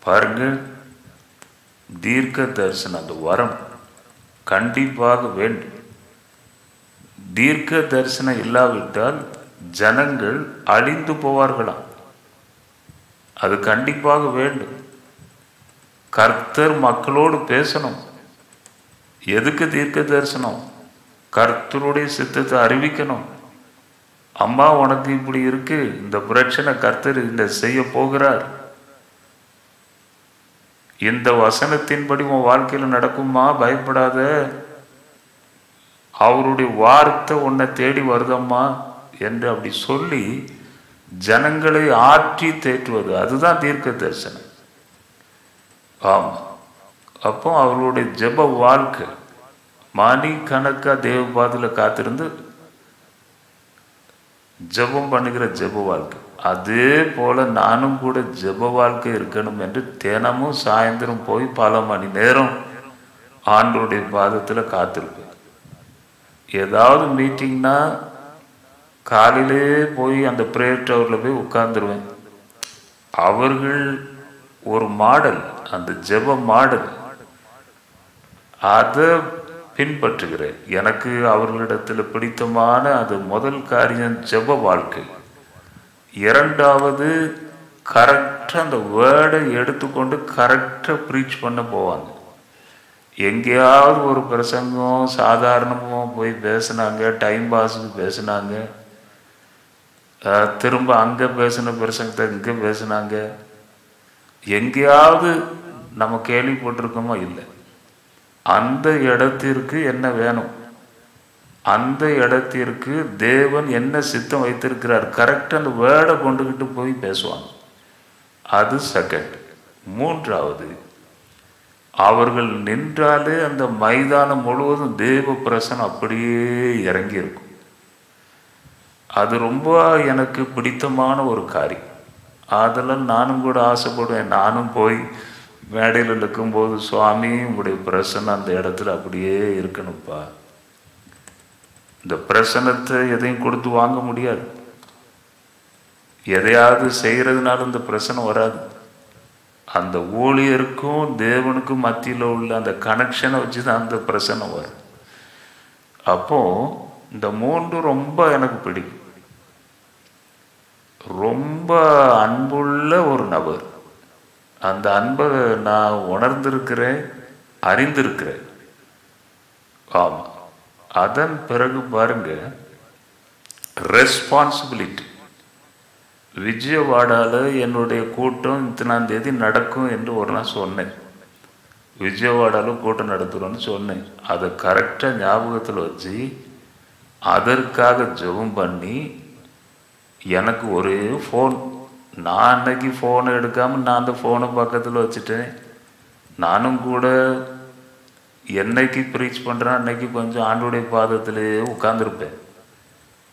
பாருங்க, தீர்க்க தரிசனம் அந்த வரம் கண்டிப்பாக வேண்டும். தீர்க்க தரிசனம் இல்லாவிட்டால் ஜனங்கள் அழிந்து போவார்களாம். அது கண்டிப்பாக வேண்டும். கர்த்தர் மக்களோடு பேசணும். எதுக்கு தீர்க்க தரிசனம்? கர்த்தருடைய சித்தத்தை அறிவிக்கணும். அம்மா, உனக்கு இப்படி இருக்கு, இந்த பிரச்சனை கர்த்தர் இந்த செய்ய போகிறார், இந்த வசனத்தின்படி உன் வாழ்க்கையில் நடக்குமா, பயப்படாத, அவருடைய வார்த்தை உன்னை தேடி வருதம்மா என்று அப்படி சொல்லி ஜனங்களை ஆற்றி தேற்றுவது, அதுதான் தீர்க்க தரிசனம். ஆமாம். அப்போ அவர்களுடைய ஜெப வாழ்க்கை மணி கணக்கா தேவ பாதையில் காத்திருந்து ஜெபம் பண்ணுகிற ஜெப வாழ்க்கை. அதே போல நானும் கூட ஜெப வாழ்க்கை இருக்கணும் என்று தினமும் சாயந்தரம் போய் பல மணி நேரம் ஆண்டவருடைய பாதத்தில் காத்திருப்பேன். ஏதாவது மீட்டிங்னா காலையிலே போய் அந்த ப்ரேயர் டவரில் போய் உட்கார்ந்துருவேன். அவர்கள் ஒரு மாடல், அந்த ஜெப மாடல், அதை பின்பற்றுகிறேன். எனக்கு அவர்களிடத்தில் பிடித்தமான அது முதல் காரியம் ஜெப வாழ்க்கை. இரண்டாவது, கரெக்டாக அந்த வேர்டை எடுத்துக்கொண்டு கரெக்டாக ப்ரீச் பண்ண போவாங்க. எங்கேயாவது ஒரு பிரசங்கம் சாதாரணமாக போய் பேசினாங்க, டைம் பாஸுக்கு பேசினாங்க, திரும்ப அங்கே பேசின பிரசங்கத்தை இங்கே பேசினாங்க. எங்கேயாவது நம்ம கேள்விப்பட்டிருக்கோமோ? இல்லை. அந்த இடத்திற்கு என்ன வேணும், அந்த இடத்திற்கு தேவன் என்ன சித்தம் வைத்திருக்கிறார், கரெக்டாக அந்த வேர்டை கொண்டுக்கிட்டு போய் பேசுவாங்க. அது செகண்ட். மூன்றாவது, அவர்கள் நின்றாலே அந்த மைதானம் முழுவதும் தேவ பிரசனம் அப்படியே இறங்கி இருக்கும். அது ரொம்ப எனக்கு பிடித்தமான ஒரு காரியம். அதெல்லாம் நானும் கூட ஆசைப்படுவேன். நானும் போய் மேடையில் நிற்கும்போது, சுவாமி உங்களுடைய பிரசன்னம் அந்த இடத்துல அப்படியே இருக்கணும்ப்பா. இந்த பிரசன்னத்தை எதையும் கொடுத்து வாங்க முடியாது. எதையாவது செய்கிறதுனால இந்த பிரசனம் வராது. அந்த ஊழியருக்கும் தேவனுக்கும் மத்தியில் உள்ள அந்த கனெக்ஷனை வச்சு தான் அந்த பிரசனம் வரும். அப்போது இந்த மூன்று ரொம்ப எனக்கு பிடிக்கும். ரொம்ப அன்புள்ள ஒரு நபர். அந்த அன்பை நான் உணர்ந்திருக்கிறேன், அறிந்திருக்கிறேன். ஆமாம். அதன் பிறகு பாருங்க, ரெஸ்பான்சிபிலிட்டி. விஜயவாடாவில் என்னுடைய கூட்டம் இத்தனாம் தேதி நடக்கும் என்று ஒரு நாள் சொன்னேன். விஜயவாடாவில் கூட்டம் நடத்துகிறோன்னு சொன்னேன். அதை கரெக்டாக ஞாபகத்தில் வச்சு அதற்காக ஜெபம் பண்ணி, எனக்கு ஒரே ஃபோன். நான் அன்னைக்கு ஃபோனை எடுக்காமல் நான் அந்த ஃபோனை பக்கத்தில் வச்சுட்டேன். நானும் கூட என்னைக்கு ப்ரீச் பண்ணுறேன் அன்னைக்கு கொஞ்சம் ஆண்டுடைய பாதத்திலேயே உட்காந்துருப்பேன்.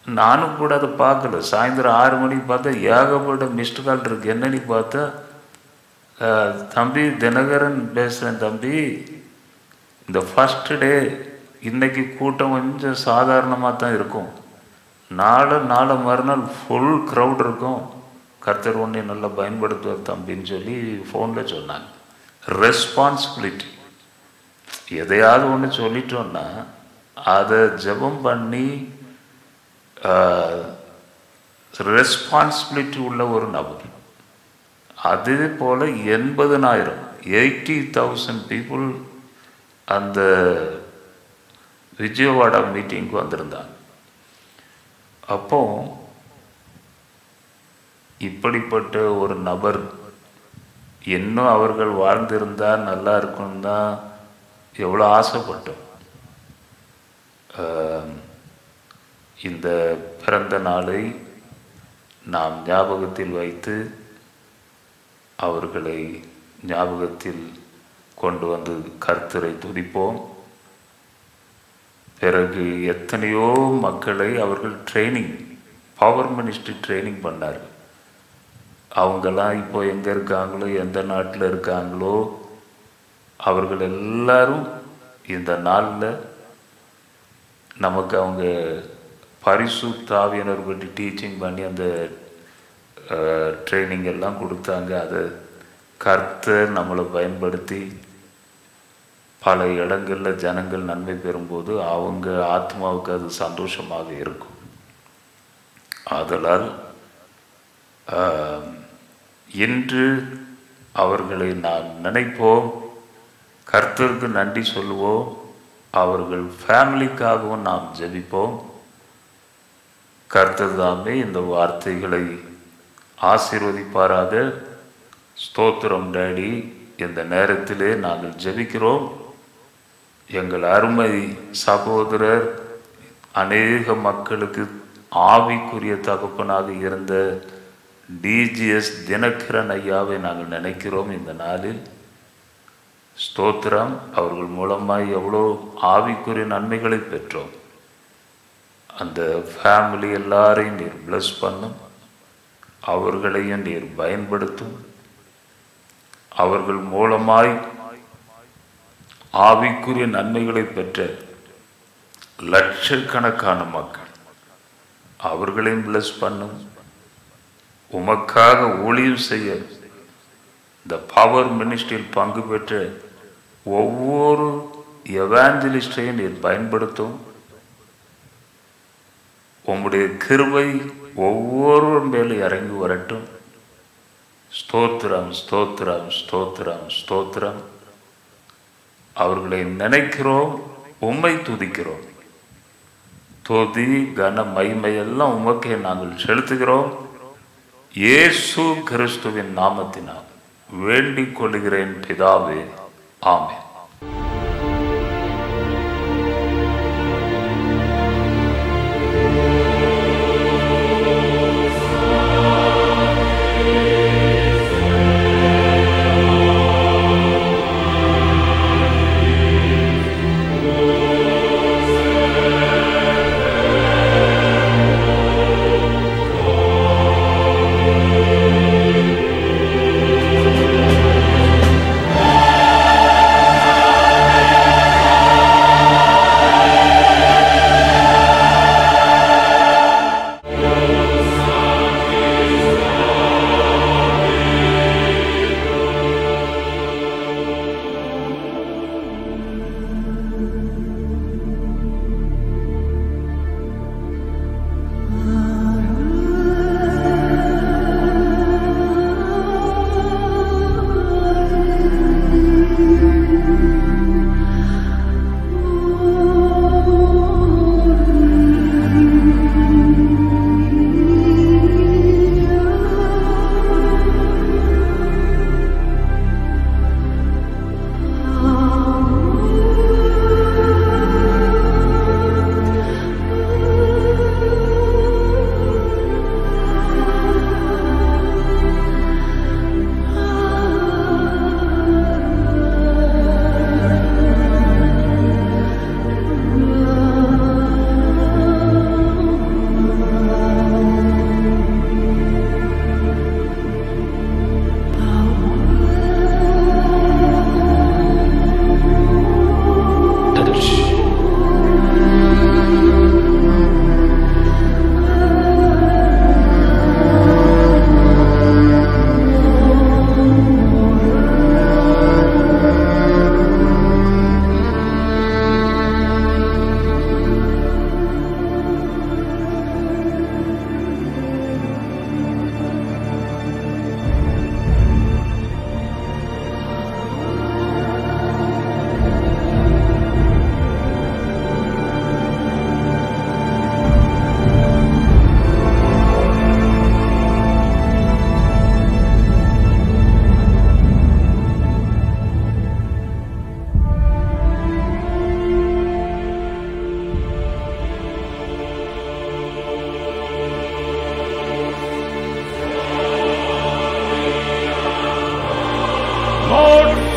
நானும் கூட அதை பார்க்கல. சாயந்தரம் 6 மணிக்கு பார்த்தா ஏகப்பட்ட மிஸ்டு கால் இருக்கு. என்னன்னு பார்த்தா, தம்பி தினகரன் பேசுகிறேன் தம்பி, இந்த ஃபஸ்ட் டே இன்னைக்கு கூட்டம் கொஞ்சம் சாதாரணமாக தான் இருக்கும், நாளை மறுநாள் ஃபுல் க்ரௌட் இருக்கும், கர்த்தர் ஒன்றை நல்லா பயன்படுத்துவார் தம்பின்னு சொல்லி ஃபோனில் சொன்னாங்க. ரெஸ்பான்சிபிலிட்டி. எதையாவது ஒன்று சொல்லிட்டோன்னா அதை ஜெபம் பண்ணி ரெஸ்பான்சிபிலிட்டி உள்ள ஒரு நபர். அதே போல் 80,000 பீப்புள் அந்த விஜயவாடா மீட்டிங்க்கு வந்திருந்தாங்க. அப்போ இப்படிப்பட்ட ஒரு நபர் இன்னும் அவர்கள் வாழ்ந்திருந்தால் நல்லா இருக்குன்னு தான் எவ்வளோ ஆசைப்பட்டோம். இந்த பிறந்த நாளை நாம் ஞாபகத்தில் வைத்து அவர்களை ஞாபகத்தில் கொண்டு வந்து கர்த்தரை துதிப்போம். பிறகு எத்தனையோ மக்களை அவர்கள் ட்ரைனிங், பவர் மினிஸ்ட்ரி ட்ரைனிங் பண்ணார்கள். அவங்கெல்லாம் இப்போ எங்கே இருக்காங்களோ, எந்த நாட்டில் இருக்காங்களோ, அவர்கள் எல்லாரும் இந்த நாளில் நமக்கு அவங்க பரிசுத்த ஆவியானவர் பற்றி டீச்சிங் பண்ணி அந்த ட்ரைனிங் எல்லாம் கொடுத்தாங்க. அதை கர்த்தர் நம்மளை பயன்படுத்தி பல இடங்களில் ஜனங்கள் நன்மை பெறும்போது அவங்க ஆத்மாவுக்கு அது சந்தோஷமாக இருக்கும். ஆதலால் இன்று அவர்களை நாம் நினைப்போம், கர்த்தருக்கு நன்றி சொல்லுவோம், அவர்கள் ஃபேமிலிக்காகவும் நாம் ஜெபிப்போம். கர்த்தர் தாமே இந்த வார்த்தைகளை ஆசீர்வதிப்பாராக. ஸ்தோத்திரம் டாடி. இந்த நேரத்திலே நாங்கள் ஜெபிக்கிறோம். எங்கள் அருமை சகோதரர், அநேக மக்களுக்கு ஆவிக்குரிய தகப்பனாக இருந்த டிஜிஎஸ் தினகரன் ஐயாவை நாங்கள் நினைக்கிறோம் இந்த நாளில். ஸ்தோத்திரம். அவர்கள் மூலமாய் எவ்வளோ ஆவிக்குரிய நன்மைகளை பெற்றோம். அந்த ஃபேமிலி எல்லாரையும் நீர் பிளஸ் பண்ணும், அவர்களையும் நீர் பயன்படுத்தும். அவர்கள் மூலமாய் ஆவிக்குரிய நன்மைகளை பெற்ற லட்சக்கணக்கான மக்கள், அவர்களையும் பிளஸ் பண்ணும். உமக்காக ஊழியம் செய்ய இந்த பவர் மினிஸ்ட்ரியில் பங்கு பெற்ற ஒவ்வொரு எவாஞ்சலிஸ்டையும் நீர் பயன்படுத்தும். உம்முடைய கிருபை ஒவ்வொரு மேலும் இறங்கி வரட்டும். ஸ்தோத்திரம், ஸ்தோத்திரம், ஸ்தோத்திரம், ஸ்தோத்திரம். அவர்களை நினைக்கிறோம், உம்மை துதிக்கிறோம். துதி கன மகிமையெல்லாம் உமக்கே நாங்கள் செலுத்துகிறோம். இயேசு கிறிஸ்துவின் நாமத்தினால் வேண்டிக் கொள்கிறேன் பிதாவே, ஆமென்.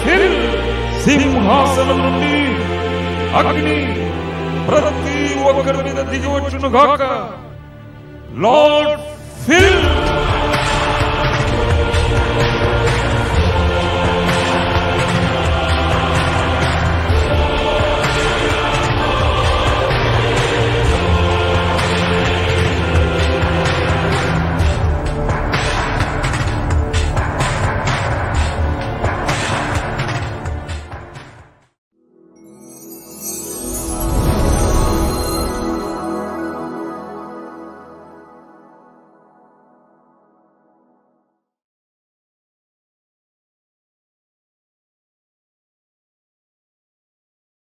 ఫిల్. సింహాసనం నుండి అగ్ని ప్రతి ఒక్కరి మీద దిగి వచ్చును గాక. Lord fill.